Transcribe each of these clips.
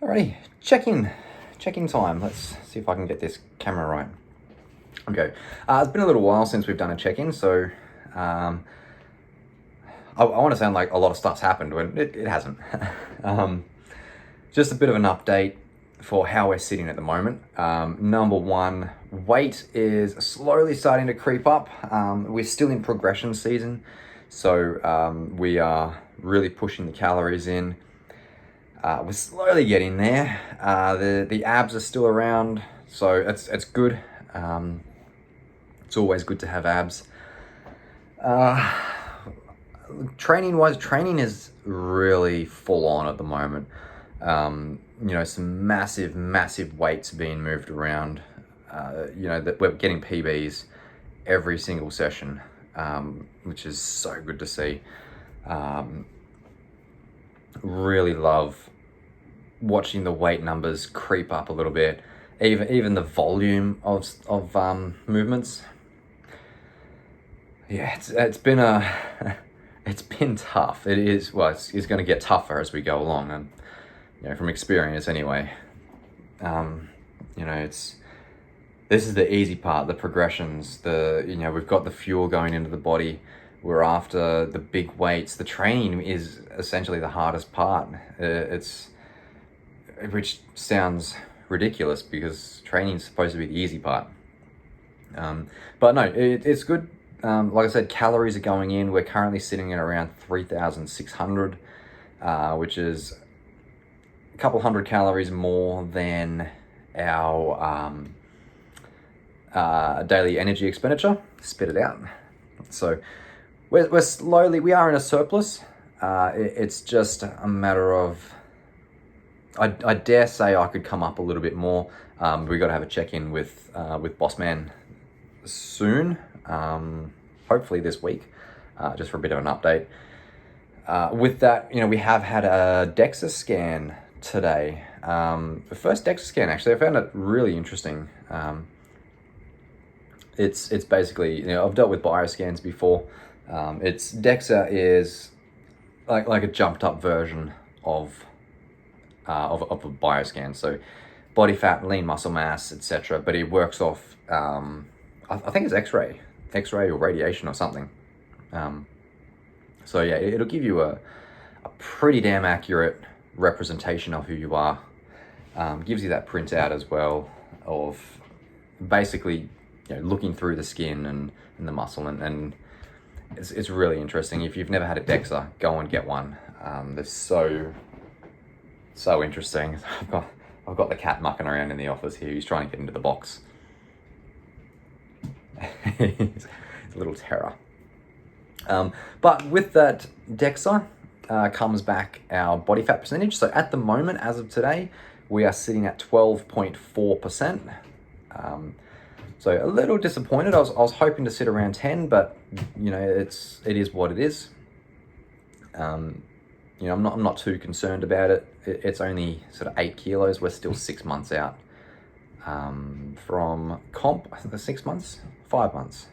Alrighty, check-in time. Let's see if I can get this camera right. Okay, it's been a little while since we've done a check-in, so I want to sound like a lot of stuff's happened when it hasn't. Just a bit of an update for how we're sitting at the moment. Number one, weight is slowly starting to creep up. We're still in progression season, so we are really pushing the calories in. We're slowly getting there. The abs are still around, so it's good. It's always good to have abs. Training-wise, training is really full on at the moment. Some massive weights being moved around. That we're getting PBs every single session, which is so good to see. Really love watching the weight numbers creep up a little bit, even the volume of movements. Yeah, it's been it's been tough. It is, well, it's going to get tougher as we go along, and from experience anyway. This is the easy part, the progressions. We've got the fuel going into the body. We're after the big weights. The training is essentially the hardest part. Which sounds ridiculous because training is supposed to be the easy part. But no, it's good. Like I said, calories are going in. We're currently sitting at around 3,600, which is a couple hundred calories more than our daily energy expenditure. Spit it out. So we are in a surplus. It's just a matter of, I dare say I could come up a little bit more. We got to have a check-in with Boss Man soon, hopefully this week, just for a bit of an update. With that, we have had a DEXA scan today. The first DEXA scan, actually, I found it really interesting. It's basically, I've dealt with bioscans before. DEXA is like a jumped up version of a bioscan. So body fat, lean muscle mass, etc. But it works off, I think it's X-ray or radiation or something. So yeah, it'll give you a pretty damn accurate representation of who you are. Gives you that printout as well of basically looking through the skin and the muscle, and it's really interesting. If you've never had a DEXA, go and get one. They're so interesting. I've got the cat mucking around in the office here. He's trying to get into the box. It's a little terror. But with that DEXA comes back our body fat percentage. So at the moment, as of today, we are sitting at 12.4%. So a little disappointed. I was hoping to sit around 10, but it is what it is. I'm not too concerned about it. It's only sort of 8 kilos. We're still 6 months out from comp. I think the 6 months, 5 months.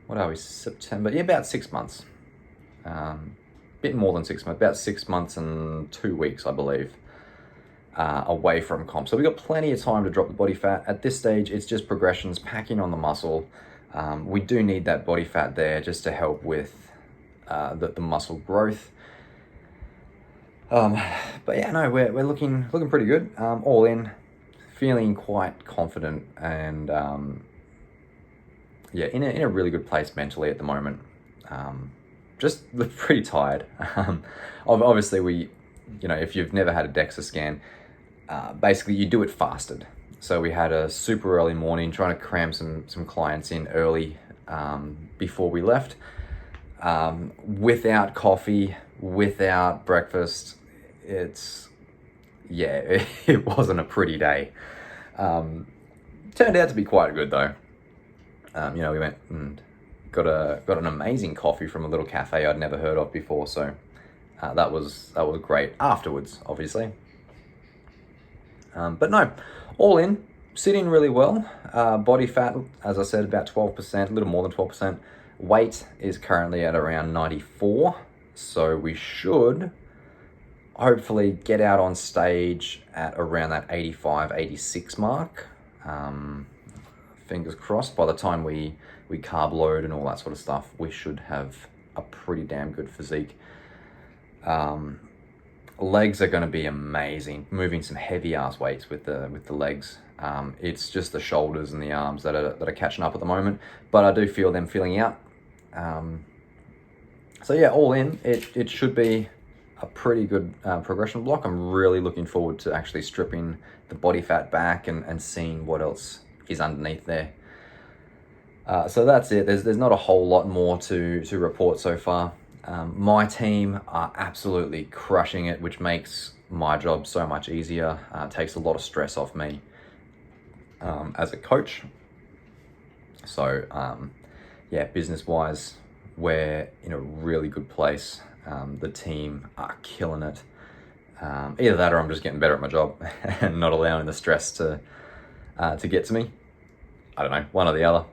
What are we? September? Yeah, about 6 months. Bit more than 6 months. About 6 months and 2 weeks, I believe, away from comp. So we've got plenty of time to drop the body fat. At this stage, it's just progressions, packing on the muscle. We do need that body fat there just to help with the muscle growth. But yeah, no, we're looking pretty good. All in, feeling quite confident, and in a really good place mentally at the moment. Just pretty tired. Obviously, if you've never had a DEXA scan, basically you do it fasted. So we had a super early morning, trying to cram some clients in early before we left. Without coffee, without breakfast, it wasn't a pretty day. Turned out to be quite good though. We went and got an amazing coffee from a little cafe I'd never heard of before. So that was great afterwards, obviously. But no, all in, sitting really well. Body fat, as I said, about 12%, a little more than 12%. Weight is currently at around 94. So we should hopefully get out on stage at around that 85, 86 mark. Fingers crossed, by the time we carb load and all that sort of stuff, we should have a pretty damn good physique. Legs are going to be amazing, moving some heavy ass weights with the legs. It's just the shoulders and the arms that are catching up at the moment, but I do feel them filling out. So yeah, all in, it should be a pretty good progression block. I'm really looking forward to actually stripping the body fat back and seeing what else is underneath there. So that's it. There's not a whole lot more to report so far. My team are absolutely crushing it, which makes my job so much easier. It takes a lot of stress off me as a coach. So yeah, business-wise, we're in a really good place. The team are killing it. Either that or I'm just getting better at my job and not allowing the stress to get to me. I don't know, one or the other.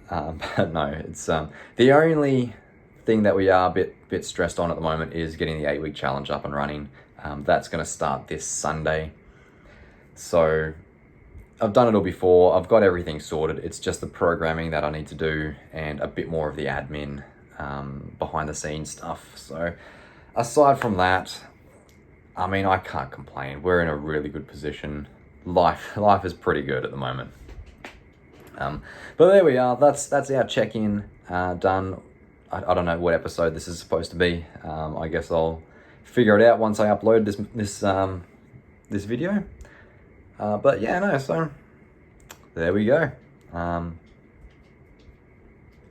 But no, it's the only thing that we are a bit stressed on at the moment is getting the 8-week challenge up and running. That's going to start this Sunday. So I've done it all before. I've got everything sorted. It's just the programming that I need to do and a bit more of the admin, behind the scenes stuff. So aside from that, I mean, I can't complain. We're in a really good position. Life is pretty good at the moment. But there we are. That's our check-in done. I don't know what episode this is supposed to be. I guess I'll figure it out once I upload this video. But yeah, no, so there we go.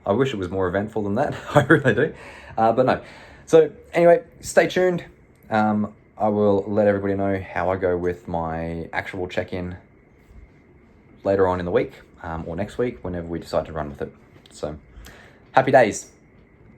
I wish it was more eventful than that. I really do. But no. So anyway, stay tuned. I will let everybody know how I go with my actual check-in later on in the week, or next week, whenever we decide to run with it. So happy days.